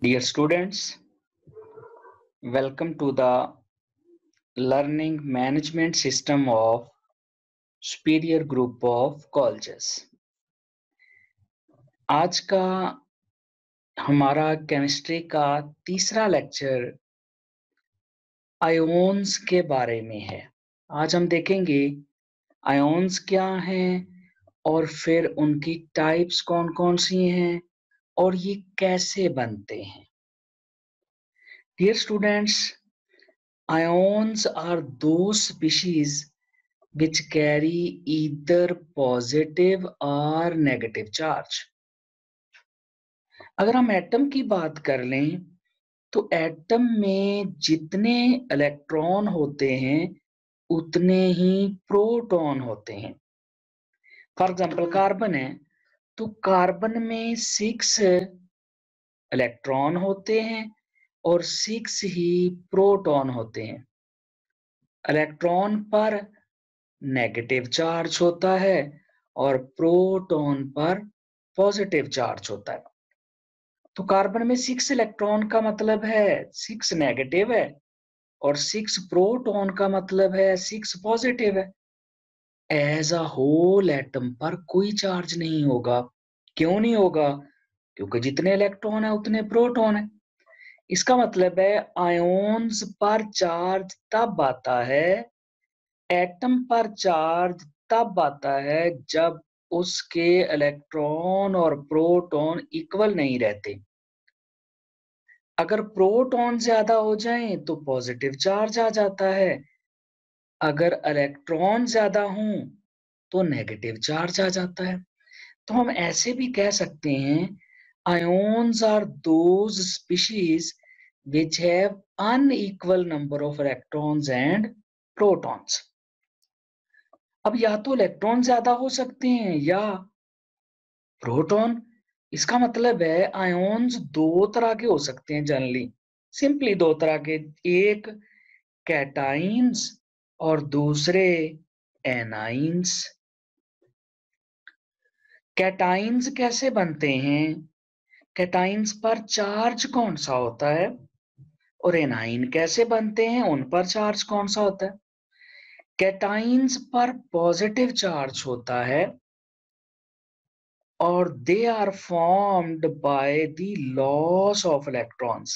Dear students, welcome to the learning management system of Superior Group of Colleges. आज का हमारा chemistry का तीसरा लेक्चर आयोन्स के बारे में है। आज हम देखेंगे आयोन्स क्या हैं और फिर उनकी टाइप्स कौन-कौन सी हैं और ये कैसे बनते हैं। Dear students, ions are those species which carry either positive or negative charge. अगर हम एटम की बात कर लें तो एटम में जितने इलेक्ट्रॉन होते हैं उतने ही प्रोटॉन होते हैं। फॉर एग्जाम्पल कार्बन है तो कार्बन में 6 इलेक्ट्रॉन होते हैं और 6 ही प्रोटॉन होते हैं। इलेक्ट्रॉन पर नेगेटिव चार्ज होता है और प्रोटॉन पर पॉजिटिव चार्ज होता है। तो कार्बन में 6 इलेक्ट्रॉन का मतलब है 6 नेगेटिव है और 6 प्रोटॉन का मतलब है 6 पॉजिटिव है। एज अ होल एटम पर कोई चार्ज नहीं होगा। क्यों नहीं होगा? क्योंकि जितने इलेक्ट्रॉन है उतने प्रोटॉन है। इसका मतलब है आयोन्स पर चार्ज तब आता है, एटम पर चार्ज तब आता है जब उसके इलेक्ट्रॉन और प्रोटॉन इक्वल नहीं रहते। अगर प्रोटॉन ज्यादा हो जाएं तो पॉजिटिव चार्ज आ जाता है, अगर इलेक्ट्रॉन ज्यादा हों तो नेगेटिव चार्ज आ जाता है। तो हम ऐसे भी कह सकते हैं ions are those species which have unequal number of electrons and protons. अब या तो इलेक्ट्रॉन ज्यादा हो सकते हैं या प्रोटॉन। इसका मतलब है आयोन्स दो तरह के हो सकते हैं जनरली, सिंपली दो तरह के, एक कैटाइन्स और दूसरे एनाइन्स। कैटाइन्स कैसे बनते हैं? कैटाइन्स पर चार्ज कौन सा होता है? और एनाइन कैसे बनते हैं? उन पर चार्ज कौन सा होता है? कैटाइन्स पर पॉजिटिव चार्ज होता है और they are formed by the loss of electrons.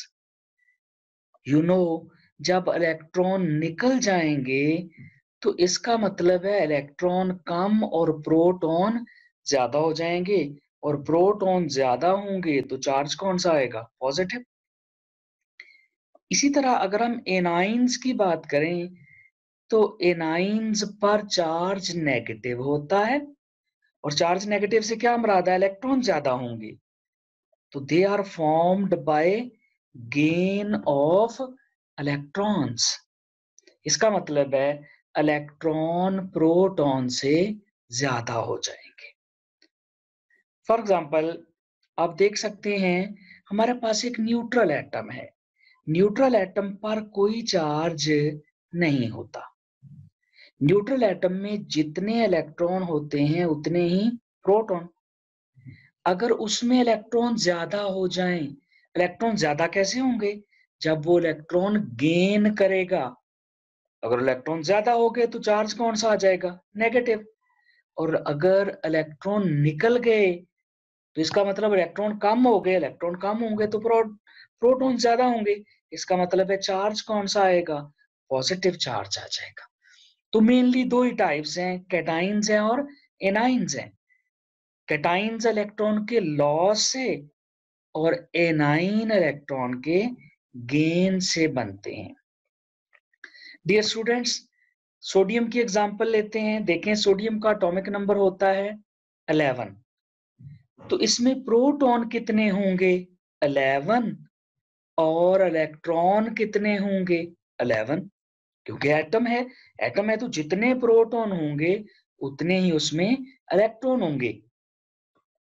You know, जब इलेक्ट्रॉन निकल जाएंगे तो इसका मतलब है इलेक्ट्रॉन कम और प्रोटॉन ज्यादा हो जाएंगे, और प्रोटॉन ज्यादा होंगे तो चार्ज कौन सा आएगा? पॉजिटिव। इसी तरह अगर हम एनाइन्स की बात करें तो एनाइन्स पर चार्ज नेगेटिव होता है, और चार्ज नेगेटिव से क्या मुराद है? इलेक्ट्रॉन ज्यादा होंगे। तो they are formed by gain of electrons. इसका मतलब है इलेक्ट्रॉन प्रोटॉन से ज्यादा हो जाएंगे। फॉर एग्जाम्पल आप देख सकते हैं हमारे पास एक न्यूट्रल एटम है। न्यूट्रल एटम पर कोई चार्ज नहीं होता। न्यूट्रल एटम में जितने इलेक्ट्रॉन होते हैं उतने ही प्रोटॉन। अगर उसमें इलेक्ट्रॉन ज्यादा हो जाएं, इलेक्ट्रॉन ज्यादा कैसे होंगे? जब वो इलेक्ट्रॉन गेन करेगा। अगर इलेक्ट्रॉन ज्यादा हो गए तो चार्ज कौन सा आ जाएगा? नेगेटिव। और अगर इलेक्ट्रॉन निकल गए तो इसका मतलब इलेक्ट्रॉन कम हो गए, इलेक्ट्रॉन कम होंगे तो प्रोटॉन ज्यादा होंगे। इसका मतलब है चार्ज कौन सा आएगा? पॉजिटिव चार्ज आ जाएगा। तो मेनली दो ही टाइप्स हैं, कैटाइन्स हैं और एनाइन्स हैं। कैटाइन्स इलेक्ट्रॉन के लॉस से और एनाइन इलेक्ट्रॉन के गेन से बनते हैं। डियर स्टूडेंट्स, सोडियम की एग्जांपल लेते हैं। देखें सोडियम का एटॉमिक नंबर होता है 11। तो इसमें प्रोटॉन कितने होंगे? 11। और इलेक्ट्रॉन कितने होंगे? 11। क्योंकि एटम है, एटम है तो जितने प्रोटॉन होंगे उतने ही उसमें इलेक्ट्रॉन होंगे।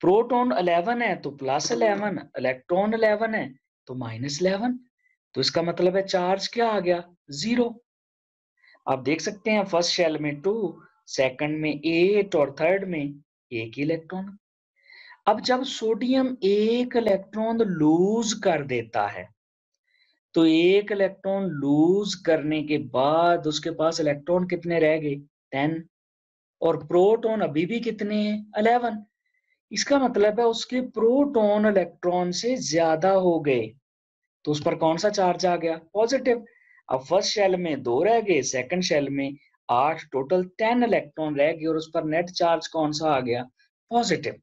प्रोटॉन 11 है तो +11, इलेक्ट्रॉन 11 है तो -11। तो इसका मतलब है चार्ज क्या आ गया? 0। आप देख सकते हैं फर्स्ट शेल में 2, सेकंड में 8 और थर्ड में 1 इलेक्ट्रॉन। अब जब सोडियम एक इलेक्ट्रॉन लूज कर देता है, तो एक इलेक्ट्रॉन लूज करने के बाद उसके पास इलेक्ट्रॉन कितने रह गए? 10। और प्रोटॉन अभी भी कितने हैं? 11। इसका मतलब है उसके प्रोटॉन इलेक्ट्रॉन से ज्यादा हो गए, तो उस पर कौन सा चार्ज आ गया? पॉजिटिव। अब फर्स्ट शेल में 2 रह गए, सेकंड शेल में 8, टोटल 10 इलेक्ट्रॉन रह गए और उस पर नेट चार्ज कौन सा आ गया? पॉजिटिव।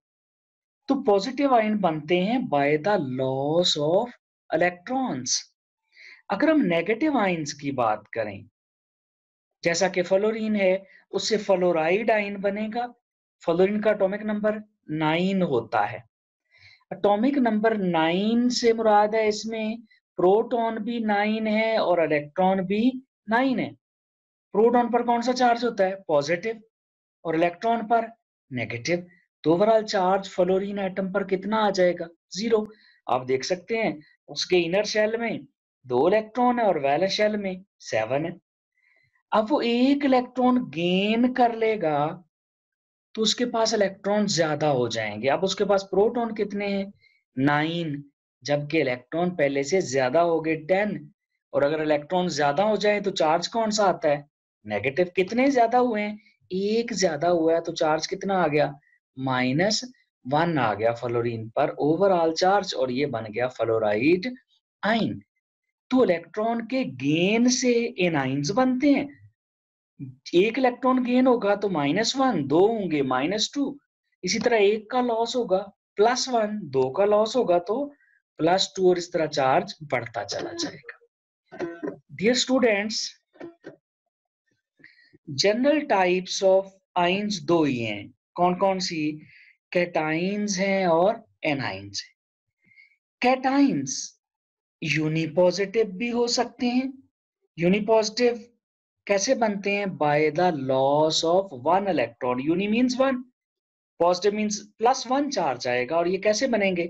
तो पॉजिटिव आयन बनते हैं by the loss of electrons. अगर हम नेगेटिव आयंस की बात करें, जैसा कि फ्लोरीन है, उससे फ्लोराइड आयन बनेगा। फ्लोरीन का एटॉमिक नंबर 9 होता है। एटॉमिक नंबर 9 से मुराद है इसमें प्रोटॉन भी 9 है और इलेक्ट्रॉन भी 9 है। प्रोटॉन पर कौन सा चार्ज होता है? पॉजिटिव। और इलेक्ट्रॉन पर नेगेटिव। तो ओवरऑल चार्ज फ्लोरीन एटम पर कितना आ जाएगा? 0। आप देख सकते हैं उसके इनर शेल में 2 इलेक्ट्रॉन है और वैलेंस शेल में 7 है। अब वो एक इलेक्ट्रॉन गेन कर लेगा तो उसके पास इलेक्ट्रॉन ज्यादा हो जाएंगे। अब उसके पास प्रोटॉन कितने हैं? 9, जबकि इलेक्ट्रॉन पहले से ज्यादा हो गए 10। और अगर इलेक्ट्रॉन ज्यादा हो जाए तो चार्ज कौन सा आता है? नेगेटिव। कितने ज्यादा हुए हैं? एक ज्यादा हुआ है, तो चार्ज कितना आ गया? -1 आ गया फ्लोरीन पर ओवरऑल चार्ज, और ये बन गया फ्लोराइड आइन। तो इलेक्ट्रॉन के गेन से एनाइंस बनते हैं। एक इलेक्ट्रॉन गेन होगा तो -1, 2 होंगे -2। इसी तरह एक का लॉस होगा +1, 2 का लॉस होगा तो +2, और इस तरह चार्ज बढ़ता चला जाएगा। Dear students, general types of ions 2 ही हैं। कौन कौन सी? कैटाइंस हैं और एनाइंस हैं। कैटाइंस यूनिपॉजिटिव भी हो सकते हैं। यूनिपॉजिटिव कैसे बनते हैं? By the loss of 1 electron. Uni means 1, positive means +1 charge आएगा। और ये कैसे बनेंगे?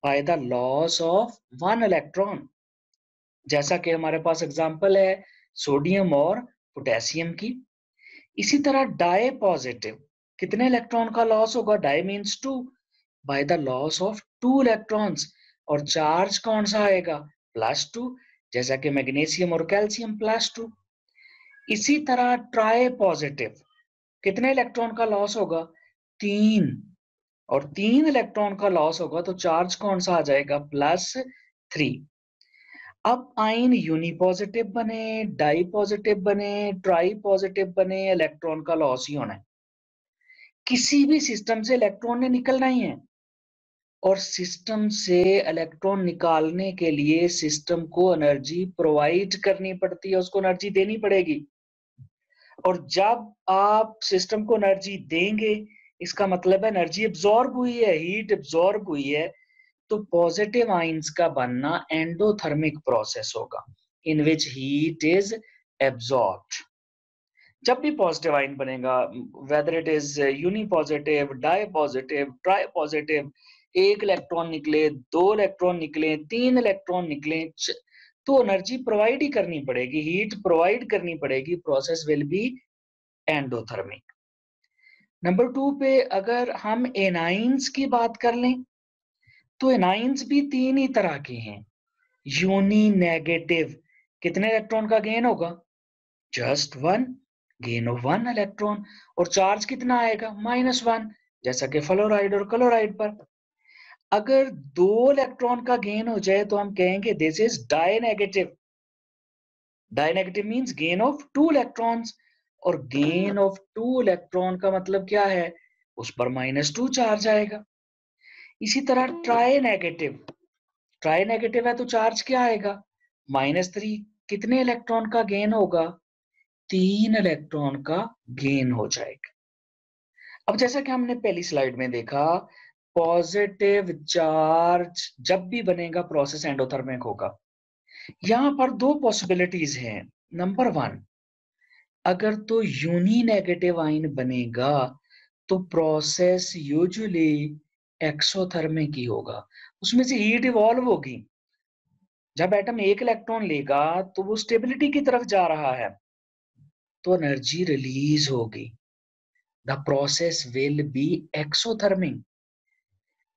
By the loss of 1 electron. जैसा कि हमारे पास एग्जांपल है सोडियम और पोटेशियम की। इसी तरह डाई पॉजिटिव, कितने इलेक्ट्रॉन का लॉस होगा? Di means 2, by the loss of 2 electrons. और चार्ज कौन सा आएगा? +2, जैसा कि मैग्नीशियम और कैल्शियम +2। इसी तरह ट्राई पॉजिटिव, कितने इलेक्ट्रॉन का लॉस होगा? 3। और 3 इलेक्ट्रॉन का लॉस होगा तो चार्ज कौन सा आ जाएगा? +3। अब आयन यूनिपॉजिटिव बने, डाई पॉजिटिव बने, ट्राई पॉजिटिव बने, इलेक्ट्रॉन का लॉस ही होना है। किसी भी सिस्टम से इलेक्ट्रॉन ने निकलना ही है, और सिस्टम से इलेक्ट्रॉन निकालने के लिए सिस्टम को एनर्जी प्रोवाइड करनी पड़ती है, उसको एनर्जी देनी पड़ेगी। और जब आप सिस्टम को एनर्जी देंगे, इसका मतलब है एनर्जी एब्जॉर्ब हुई है, हीट एब्जॉर्ब हुई है, तो पॉजिटिव आयंस का बनना एंडोथर्मिक प्रोसेस होगा, in which heat is absorbed. जब भी पॉजिटिव आयन बनेगा, whether it is unipositive, di positive, tri positive, एक इलेक्ट्रॉन निकले, 2 इलेक्ट्रॉन निकले, 3 इलेक्ट्रॉन निकले, तो एनर्जी प्रोवाइड ही करनी पड़ेगी, हीट प्रोवाइड करनी पड़ेगी। Process will be endothermic. Number 2 पे अगर हम एनाइंस की बात कर लें, तो एनाइंस भी 3 ही तरह के हैं। यूनी नेगेटिव, कितने इलेक्ट्रॉन का गेन होगा? Just 1, gain of 1 electron. और चार्ज कितना आएगा? -1, जैसा कि फ्लोराइड और क्लोराइड पर। अगर 2 इलेक्ट्रॉन का गेन हो जाए तो हम कहेंगे this is die negative. Die negative means gain of 2 electrons. और गेन ऑफ 2 इलेक्ट्रॉन का मतलब क्या है? उस पर -2 चार्ज आएगा। इसी तरह ट्राई नेगेटिव है तो चार्ज क्या आएगा? -3। कितने इलेक्ट्रॉन का गेन होगा? 3 इलेक्ट्रॉन का गेन हो जाएगा। अब जैसा कि हमने पहली स्लाइड में देखा, पॉजिटिव चार्ज जब भी बनेगा प्रोसेस एंडोथर्मिक होगा। यहाँ पर 2 पॉसिबिलिटीज हैं। नंबर 1, अगर तो यूनी नेगेटिव आयन बनेगा तो प्रोसेस यूजुअली एक्सोथर्मिक ही होगा, उसमें से हीट इवॉल्व होगी। जब एटम एक इलेक्ट्रॉन लेगा तो वो स्टेबिलिटी की तरफ जा रहा है, तो एनर्जी रिलीज होगी। The process will be exothermic.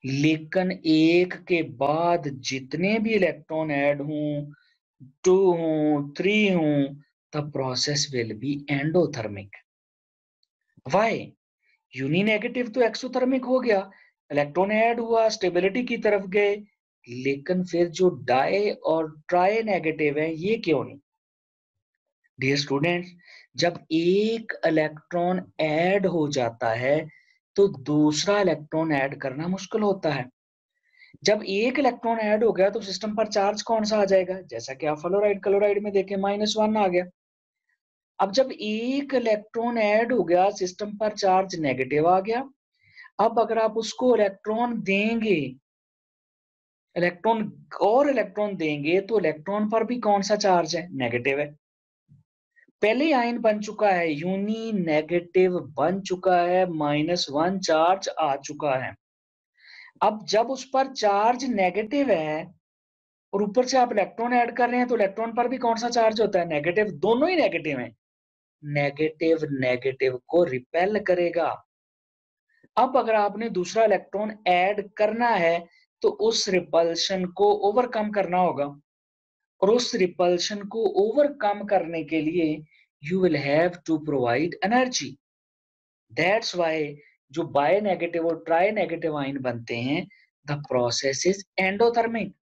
लेकिन एक के बाद जितने भी इलेक्ट्रॉन ऐड हों, 2 हों, 3 हों, the process will be endothermic. Why? Uni negative तो एक्सोथर्मिक हो गया, इलेक्ट्रॉन ऐड हुआ, स्टेबिलिटी की तरफ गए, लेकिन फिर जो डाई और ट्राई नेगेटिव है ये क्यों नहीं? डियर स्टूडेंट्स, जब एक इलेक्ट्रॉन ऐड हो जाता है तो दूसरा इलेक्ट्रॉन ऐड करना मुश्किल होता है। जब एक इलेक्ट्रॉन ऐड हो गया तो सिस्टम पर चार्ज कौन सा आ जाएगा? जैसा कि आप फ्लोराइड क्लोराइड में देखें -1 आ गया। अब जब एक इलेक्ट्रॉन ऐड हो गया सिस्टम पर चार्ज नेगेटिव आ गया। अब अगर आप उसको इलेक्ट्रॉन देंगे, इलेक्ट्रॉन और इलेक्ट्रॉन देंगे तो इलेक्ट्रॉन पर भी कौन सा चार्ज है? नेगेटिव है। पहले आयन बन चुका है, यूनी नेगेटिव बन चुका है, -1 चार्ज आ चुका है। अब जब उस पर चार्ज नेगेटिव है और ऊपर से आप इलेक्ट्रॉन ऐड कर रहे हैं तो इलेक्ट्रॉन पर भी कौन सा चार्ज होता है? नेगेटिव। दोनों ही नेगेटिव हैं। नेगेटिव नेगेटिव को रिपेल करेगा। अब अगर आपने दूसरा इलेक्ट्रॉन ऐड करना है तो उस रिपल्शन को ओवरकम करना होगा, और उस रिपल्शन को ओवरकम करने के लिए you will have to provide energy. That's why जो बाय नेगेटिव और ट्राई नेगेटिव आयन बनते हैं, the process is endothermic.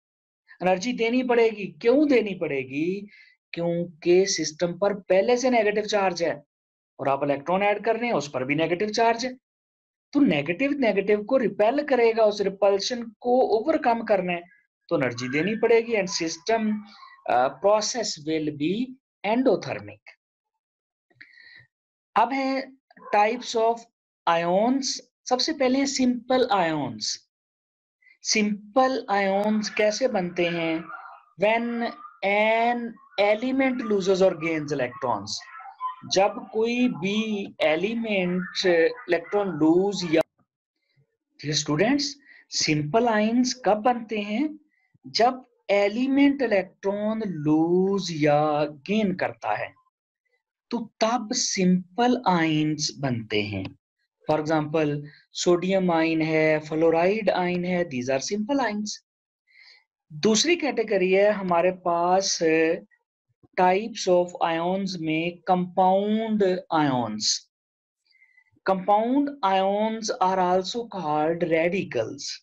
Energy देनी पड़ेगी। क्यों देनी पड़ेगी? क्योंकि सिस्टम पर पहले से नेगेटिव चार्ज है और आप इलेक्ट्रॉन ऐड कर रहे हैं, उस पर भी नेगेटिव चार्ज है। तो नेगेटिव नेगेटिव को रिपेल करेगा, उस रिपल्शन को ओवरकम करना है तो एनर्जी देनी पड़ेगी, and system process will be endothermic. अब है टाइप्स ऑफ आयोन्स। सबसे पहले सिंपल आयोन्स। सिंपल आयोन्स कैसे बनते हैं? व्हेन एन एलिमेंट लूजेस और गेन्स इलेक्ट्रॉन्स। जब कोई भी एलिमेंट इलेक्ट्रॉन लूज या स्टूडेंट्स, सिंपल आयंस कब बनते हैं? जब एलिमेंट इलेक्ट्रॉन लूज या गेन करता है तो तब सिंपल आयंस बनते हैं। फॉर एग्जांपल सोडियम आयन है, फ्लोराइड आयन है, दीज आर सिंपल आयंस। दूसरी कैटेगरी है हमारे पास टाइप्स ऑफ आयोन्स में compound ions. Compound ions are also called radicals.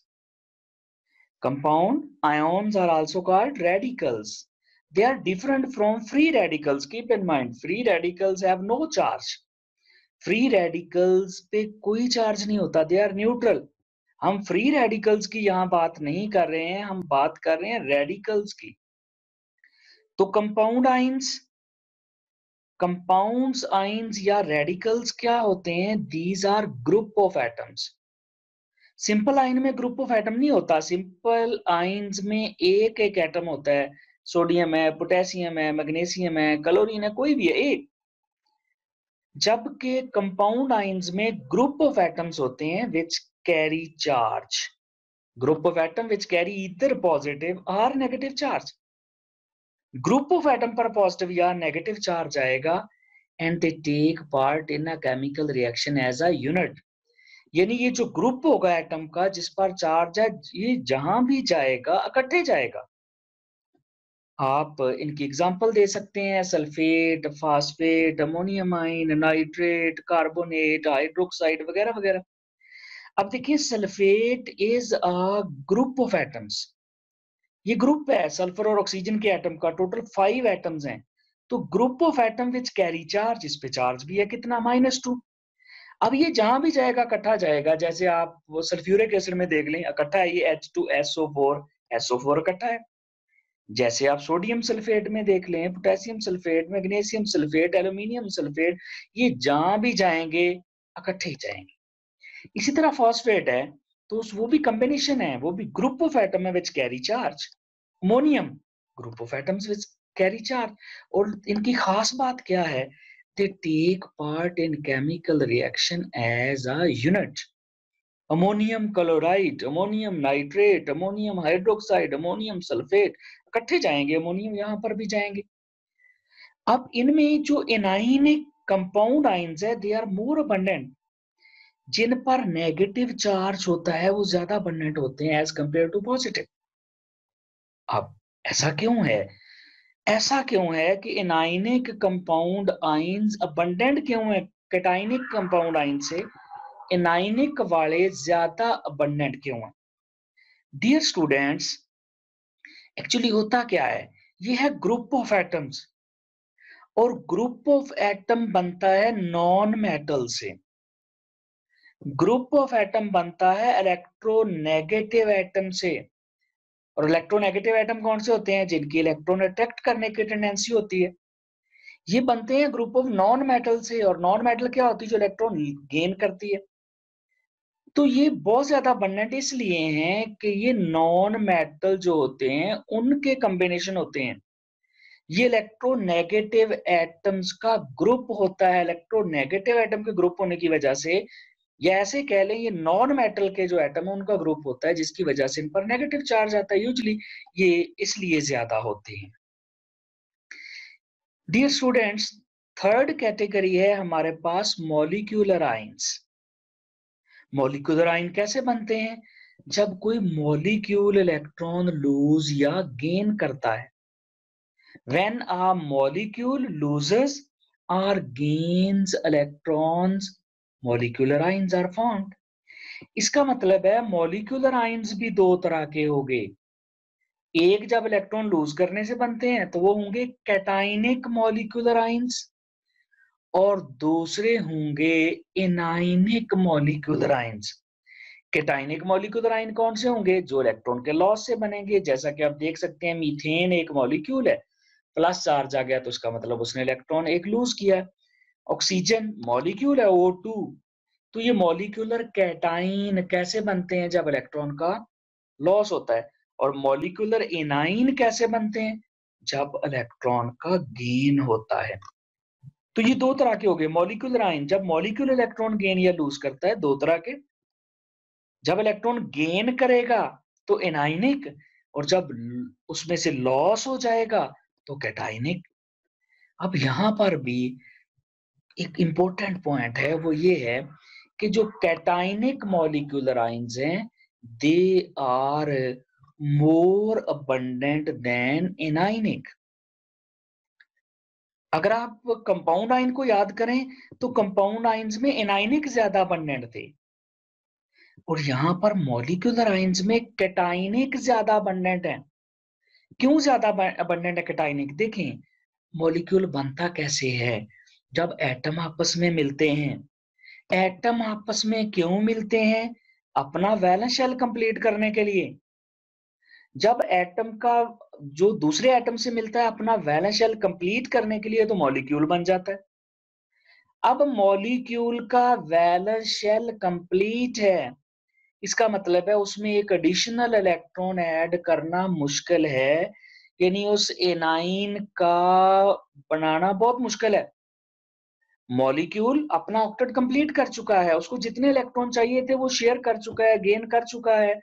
Compound ions are also called radicals. They are different from free radicals. Keep in mind, free radicals have no charge. Free radicals पे कोई charge नहीं होता. They are neutral. हम free radicals की यहाँ बात नहीं कर रहे हैं, हम बात कर रहे हैं radicals की. तो compound ions, compounds ions या radicals क्या होते हैं? These are group of atoms. Simple ion में ग्रुप ऑफ एटम नहीं होता। सिंपल आयन्स में एक एक एटम होता है। सोडियम है, पोटेशियम है, मैग्नीशियम है, क्लोरीन है, कोई भी है, एक। जबकि कंपाउंड आयन्स में ग्रुप ऑफ एटम्स होते हैं which carry charge. Group of atom which carry either positive और negative charge. Group of atom पर पॉजिटिव या नेगेटिव चार्ज आएगा and they take part in a chemical reaction as a unit. यानी ये जो group होगा एटम का जिस पर चार्ज है, ये जहां भी जाएगा इकट्ठे जाएगा। आप इनकी एग्जांपल दे सकते हैं, sulphate, phosphate, ammonium ion, nitrate, carbonate, hydroxide वगैरह वगैरह। अब देखिए, sulphate is a group of atoms. ये ग्रुप है सल्फर और ऑक्सीजन के एटम का, टोटल 5 एटम्स हैं। तो group of atom which carry charge, इस पे चार्ज भी है कितना? -2। अब ये जहां भी जाएगा इकट्ठा जाएगा। जैसे आप वो सल्फ्यूरिक एसिड में देख लें, इकट्ठा है ये H2SO4, SO4 इकट्ठा है। जैसे आप सोडियम सल्फेट में देख लें, potassium sulphate, magnesium sulphate, aluminium sulphate, ये जहां भी जाएंगे इकट्ठे ही जाएंगे। इसी तरह फॉस्फेट है तो वो भी कॉम्बिनेशन है, वो भी ग्रुप ऑफ एटम है विच carry charge. Ammonium group of atoms which carry charge. और इनकी खास बात क्या है? they take part in chemical reaction as a unit. Ammonium chloride, ammonium nitrate, ammonium hydroxide, ammonium sulphate इकट्ठे जाएंगे, अमोनियम यहां पर भी जाएंगे। अब इनमें जो एनाइनिक कंपाउंड आयंस है, दे आर मोर अबंडेंट। जिन पर नेगेटिव चार्ज होता है वो ज्यादा अबंडेंट होते हैं एज कंपेयर टू पॉजिटिव। अब ऐसा क्यों है? ऐसा क्यों है कि एनाइनिक कंपाउंड आइंस अबंडेंट क्यों है कैटाइनिक कंपाउंड आइन से? एनाइनिक वाले ज्यादा अबंडेंट क्यों है? डियर स्टूडेंट्स, एक्चुअली होता क्या है, ये है ग्रुप ऑफ एटम्स, और ग्रुप ऑफ एटम बनता है नॉन मेटल से। ग्रुप ऑफ एटम बनता है इलेक्ट्रोनेगेटिव एटम से। और इलेक्ट्रोनेगेटिव एटम कौन से होते हैं? जिनकी इलेक्ट्रॉन अट्रैक्ट करने की टेंडेंसी होती है। ये बनते हैं ग्रुप ऑफ नॉन मेटल से, और नॉन मेटल क्या होती है? जो इलेक्ट्रॉन गेन करती है। तो ये बहुत ज्यादा अबंडेंट इसलिए हैं कि ये नॉन मेटल जो होते हैं उनके कॉम्बिनेशन होते हैं। ये इलेक्ट्रोनेगेटिव एटम्स का ग्रुप होता है। इलेक्ट्रोनेगेटिव एटम के ग्रुप होने की वजह से, या ऐसे कह लें ये नॉन मेटल के जो एटम है उनका ग्रुप होता है, जिसकी वजह से इन पर नेगेटिव चार्ज आता है यूजुअली। ये इसलिए ज्यादा होते हैं। डियर स्टूडेंट्स, थर्ड कैटेगरी है हमारे पास मॉलिक्यूलर आइंस। मॉलिक्यूलर आयन कैसे बनते हैं? जब कोई मॉलिक्यूल इलेक्ट्रॉन लूज या गेन करता है। When a molecule loses or gains electrons, molecular ions are formed. इसका मतलब है मॉलिक्यूलर आयंस भी दो तरह के होंगे। एक जब इलेक्ट्रॉन लूज करने से बनते हैं तो वो होंगे कैटाइनिक मॉलिक्यूलर आयंस, और दूसरे होंगे anionic molecular ions. Cationic molecular ion कौन से होंगे? जो इलेक्ट्रॉन के लॉस से बनेंगे। जैसा कि आप देख सकते हैं मीथेन एक मॉलिक्यूल है, प्लस चार्ज आ गया तो उसका मतलब उसने इलेक्ट्रॉन एक लूज किया है। ऑक्सीजन मॉलिक्यूल है O2, तो ये मॉलिक्यूलर कैटाइन कैसे बनते हैं? जब इलेक्ट्रॉन का लॉस होता है। और मॉलिक्यूलर एनाइन कैसे बनते हैं? जब इलेक्ट्रॉन का गेन होता है। तो ये दो तरह के हो गए मॉलिक्यूलर आयन। जब मॉलिक्यूल इलेक्ट्रॉन गेन या लूज करता है, दो तरह के। जब इलेक्ट्रॉन गेन करेगा तो एनाइनिक, और जब उसमें से लॉस हो जाएगा तो कैटाइनिक। अब यहां पर भी एक इंपॉर्टेंट पॉइंट है, वो ये है कि जो कैटाइनिक मॉलिक्यूलर आइंस हैं, they are more abundant than anionic. अगर आप कंपाउंड आइन को याद करें तो कंपाउंड आइंस में एनाइनिक ज्यादा अबंडेंट थे, और यहां पर मॉलिक्यूलर आइंस में कैटाइनिक ज्यादा अबंडेंट है। क्यों ज्यादा अबंडेंट है कैटाइनिक? देखें मॉलिक्यूल बनता कैसे है। जब एटम आपस में मिलते हैं। एटम आपस में क्यों मिलते हैं? अपना वैलेंस शेल कंप्लीट करने के लिए। जब एटम का जो दूसरे एटम से मिलता है अपना वैलेंस शेल कंप्लीट करने के लिए, तो मॉलिक्यूल बन जाता है। अब मॉलिक्यूल का वैलेंस शेल कंप्लीट है, इसका मतलब है उसमें एक एडिशनल इलेक्ट्रॉन ऐड करना मुश्किल है, यानी उस एनाइन का बनाना बहुत मुश्किल है। मॉलिक्यूल अपना ऑक्टेट कंप्लीट कर चुका है, उसको जितने इलेक्ट्रॉन चाहिए थे वो शेयर कर चुका है, गेन कर चुका है,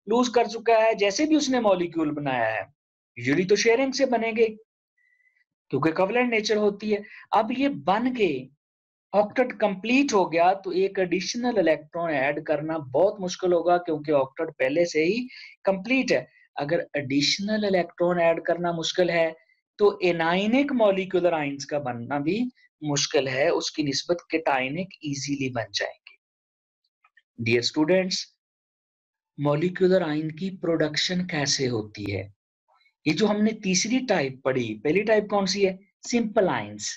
लूज कर चुका है, जैसे भी उसने मॉलिक्यूल बनाया है। यूजुअली तो शेयरिंग से बनेंगे क्योंकि कवलेंट नेचर होती है। अब ये बन के ऑक्टेट कंप्लीट हो गया तो एक एडिशनल इलेक्ट्रॉन ऐड करना बहुत मुश्किल होगा, क्योंकि ऑक्टेट पहले से ही कंप्लीट है। अगर एडिशनल इलेक्ट्रॉन ऐड करना मुश्किल है तो एनाइनिक मॉलिक्यूलर आइंस का बनना भी मुश्किल है, उसकी निस्बत कैटाइनिक इजीली बन जाएंगे। डियर स्टूडेंट्स, मॉलिक्यूलर आइन की प्रोडक्शन कैसे होती है? ये जो हमने तीसरी टाइप पढ़ी, पहली टाइप कौन सी है? Simple ions.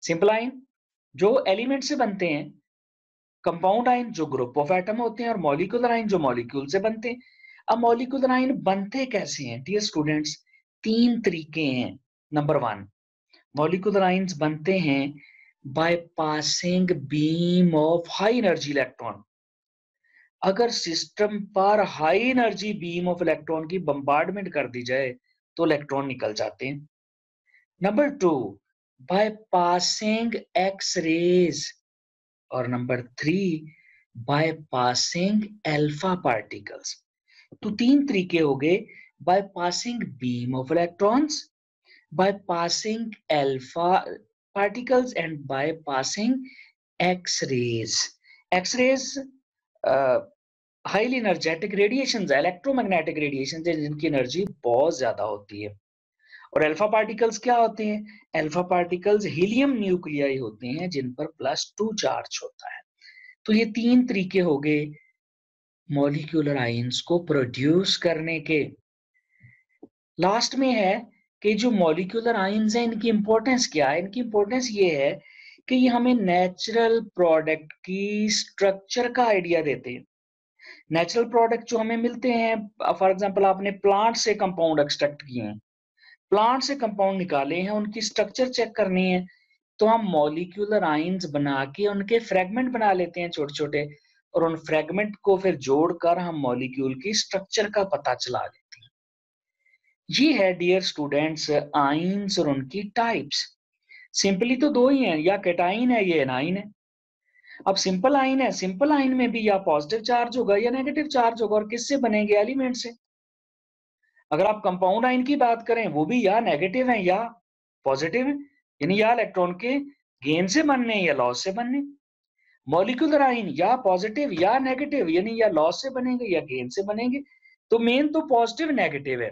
सिंपल आइन जो एलिमेंट से बनते हैं, कंपाउंड आइन जो ग्रुप ऑफ एटम होते हैं, और मॉलिक्यूलर आइन जो मॉलिक्यूल से बनते हैं। अब मॉलिक्यूलर आइन बनते कैसे हैं? डियर स्टूडेंट्स, तीन तरीके हैं। नंबर वन, मॉलिक्यूलर आइंस बनते हैं by passing beam of high energy electron. अगर सिस्टम पर high energy beam of electron की बम्बार्डमेंट कर दी जाए तो इलेक्ट्रॉन निकल जाते हैं। Number two, by passing X rays. और number three, by passing alpha particles. तो तीन तरीके हो गए, by passing beam of electrons, by passing alpha particles and by passing X rays। X rays highly energetic radiation, electromagnetic radiation जिनकी energy बहुत ज्यादा होती है। और अल्फा पार्टिकल्स क्या होते हैं? अल्फा पार्टिकल्स हीलियम न्यूक्लियाई होते हैं जिन पर +2 चार्ज होता है। तो ये 3 तरीके हो गए मॉलिक्यूलर आयंस को प्रोड्यूस करने के। लास्ट में है कि जो मॉलिक्यूलर आयंस हैं इनकी इंपॉर्टेंस क्या है? इनकी इंपॉर्टेंस ये है कि ये हमें नेचुरल प्रोडक्ट की स्ट्रक्चर का आइडिया देते हैं। नेचुरल प्रोडक्ट जो हमें मिलते हैं, फॉर एग्जांपल आपने प्लांट से कंपाउंड एक्सट्रैक्ट किए हैं, प्लांट से कंपाउंड निकाले हैं, उनकी स्ट्रक्चर चेक करनी है, तो हम मॉलिक्यूलर आयंस बना के उनके फ्रेगमेंट बना लेते हैं छोटे-छोटे, और उन फ्रेगमेंट को फिर जोड़कर हम मॉलिक्यूल की स्ट्रक्चर का पता चला लेते हैं। ये है डियर स्टूडेंट्स आयंस और उनकी टाइप्स। सिंपली तो 2 ही हैं, या कैटाइन है या एनाइन है। अब सिंपल आयन है, सिंपल आयन में भी या पॉजिटिव चार्ज होगा या नेगेटिव चार्ज होगा, और किससे बनेंगे? एलिमेंट से। अगर आप कंपाउंड आयन की बात करें, वो भी या नेगेटिव है या पॉजिटिव है, यानी या इलेक्ट्रॉन के गेन से बनने या लॉस से बनने। मॉलिक्यूलर आयन या पॉजिटिव या नेगेटिव, यानी या लॉस से बनेंगे या गेन से बनेंगे। तो मेन तो पॉजिटिव नेगेटिव है।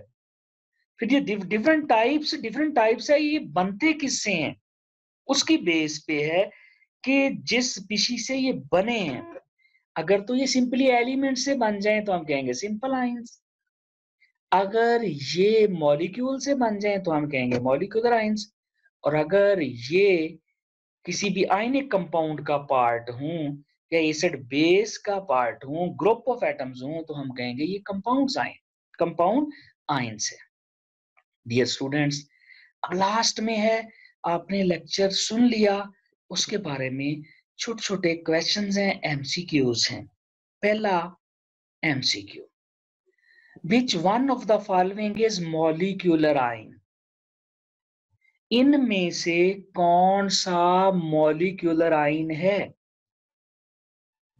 फिर ये डिफरेंट टाइप्स है, ये बनते किससे हैं उसकी बेस पे है कि जिस स्पीशीज से ये बने हैं। अगर तो ये सिंपली एलिमेंट से बन जाए तो हम कहेंगे सिंपल आयंस। अगर ये मॉलिक्यूल से बन जाए तो हम कहेंगे मॉलिक्यूलर आयंस। और अगर ये किसी भी आयनिक कंपाउंड का पार्ट हूं या एसिड बेस का पार्ट हूं, ग्रुप ऑफ एटम्स हूं, तो हम कहेंगे ये कंपाउंड आयंस है। डियर स्टूडेंट्स, अब लास्ट में है, आपने लेक्चर सुन लिया, उसके बारे में छोटे छोटे क्वेश्चंस हैं, एमसीक्यूज हैं। पहला MCQ, Which one of the following is molecular ion? इनमें से कौन सा मॉलिक्यूलर आयन है?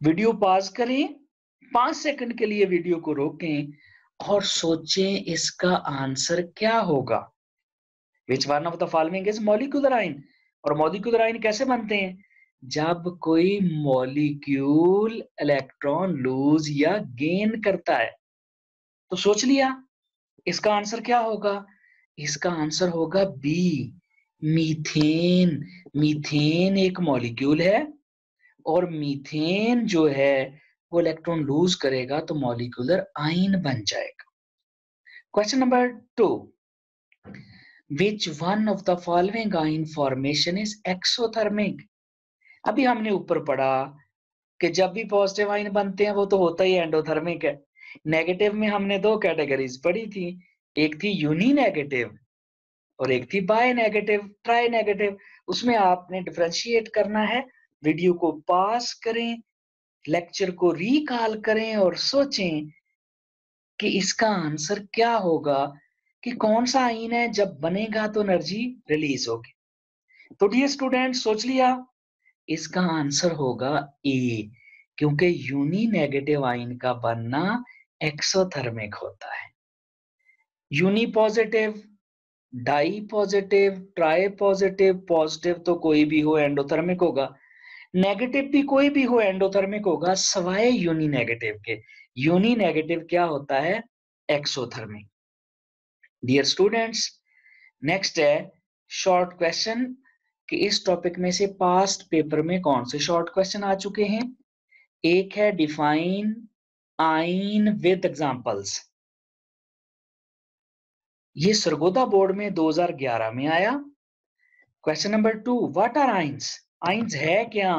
वीडियो पॉज करें, 5 सेकंड के लिए वीडियो को रोकें और सोचें इसका आंसर क्या होगा। Which one of the following is molecular ion? और मॉलिक्यूलर आयन कैसे बनते हैं? जब कोई मॉलिक्यूल इलेक्ट्रॉन लूज या गेन करता है। तो सोच लिया, इसका आंसर क्या होगा? इसका आंसर होगा बी, मीथेन। मीथेन एक मॉलिक्यूल है, और मीथेन जो है वो इलेक्ट्रॉन लूज करेगा तो मॉलिक्यूलर आयन बन जाएगा। Question number 2, which one of the following ion formation is exothermic? अभी हमने ऊपर पढ़ा कि जब भी पॉजिटिव आयन बनते हैं वो तो होता ही एंडोथर्मिक है। नेगेटिव में हमने 2 कैटेगरीज पढ़ी थी, एक थी यूनी नेगेटिव और एक थी बाय नेगेटिव, ट्राई नेगेटिव। उसमें आपने डिफरेंशिएट करना है। वीडियो को पॉज करें, लेक्चर को रिकॉल करें और सोचें कि इसका आंसर क्या होगा, कि कौन सा आयन है जब बनेगा तो एनर्जी रिलीज होगी। तो डियर स्टूडेंट, सोच लिया? इसका आंसर होगा ए, क्योंकि यूनी नेगेटिव आयन का बनना एक्सोथर्मिक होता है। Uni positive, di positive, tri positive, positive तो कोई भी हो एंडोथर्मिक होगा, नेगेटिव भी कोई भी हो एंडोथर्मिक होगा, सवाए यूनी नेगेटिव के। यूनी नेगेटिव क्या होता है? एक्सोथर्मिक। डियर स्टूडेंट्स, नेक्स्ट है शॉर्ट क्वेश्चन, कि इस टॉपिक में से पास्ट पेपर में कौन से शॉर्ट क्वेश्चन आ चुके हैं। एक है डिफाइन आयन विद एग्जांपल्स, ये सरगोदा बोर्ड में 2011 में आया। Question number 2, what are ions? Ions है क्या?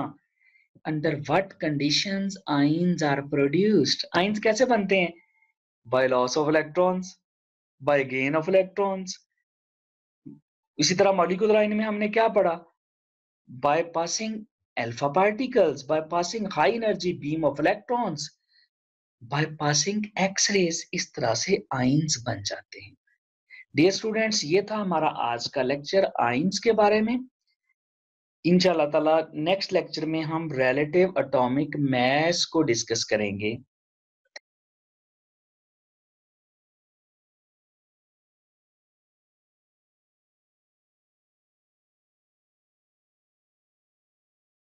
Under what conditions ions are produced? Ions कैसे बनते हैं? By loss of electrons, by gain of electrons. इसी तरह मॉलिक्यूलर आयन में हमने क्या पढ़ा? By passing alpha particles, by passing high energy beam of electrons, by passing X rays. इस तरह से आयंस बन जाते हैं। डियर स्टूडेंट्स, ये था हमारा आज का लेक्चर आयंस के बारे में। इंशाल्लाह ताला नेक्स्ट लेक्चर में हम रिलेटिव एटॉमिक मास को डिस्कस करेंगे।